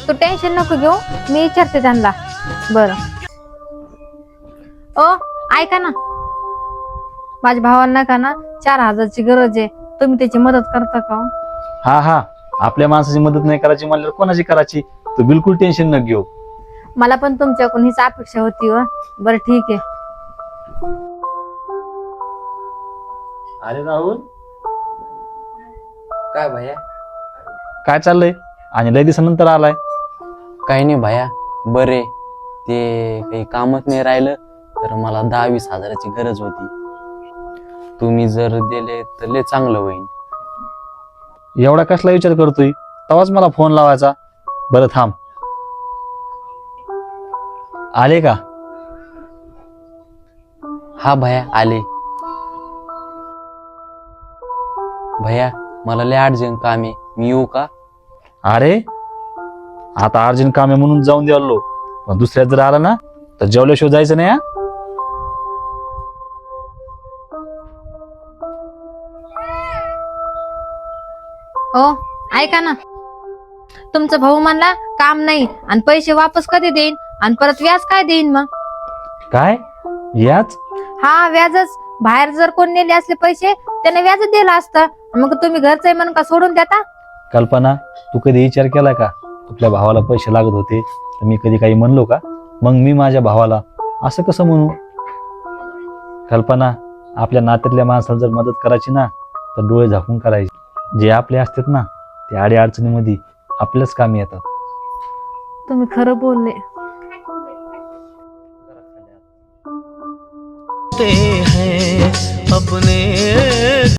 तू tension नको घेऊ, मी विचारते त्यांना. बर ओ ऐका ना, माझ्या भावांना का ना 4,000ची गरज आहे, तुम्ही त्याची मदत करता का? हा हा, आपल्या माणसाची मदत नाही करायची म्हणल्यावर कोणाची करायची? तू बिलकुल टेन्शन न घेऊ. मला पण तुमच्याकडून हीच अपेक्षा होती. बरं ठीक आहे. अरे राहुल, काय भैया? काय चाललंय? आणि लय दिवसानंतर आलाय. काही नाही भैया, बरे ते काही कामच नाही राहिलं, तर मला 10-20 हजाराची गरज होती. तुम्ही जर दिले तर लय चांगलं होईल. एवढा कसला विचार करतोय? तेव्हाच मला फोन लावायचा. बरं थांब, आले का? हा भैया आले. भैया मला लय अर्जंट काम आहे, मी येऊ का? अरे आता अर्जंट काम आहे म्हणून जाऊन द्यालो, पण दुसऱ्यात जर आला ना तर जेवल्याशिवाय जायचं नाही. हो ऐका ना, तुमचा भाऊ म्हणला काम नाही आणि पैसे वापस कधी देईन आणि परत व्याज काय देईन मग? काय याच? हा व्याजच. बाहेर जर कोण नेले असले पैसे त्याने व्याज दिला असतं, मग तुम्ही घरचं म्हणून का सोडून देता? कल्पना, तू कधी विचार केला का तुझ्या भावाला पैसे लागत होते तर मी कधी काही म्हणलो का? मग मी माझ्या भावाला असं कसं म्हणू? कल्पना, आपल्या नात्यातल्या माणसाला जर मदत करायची ना तर डोळे झाकून करायची. जे आपले असतात ना ते आडी अडचणीमध्ये आपल्याच कामी येतात. तुम्ही खरं बोलले. हैं अपने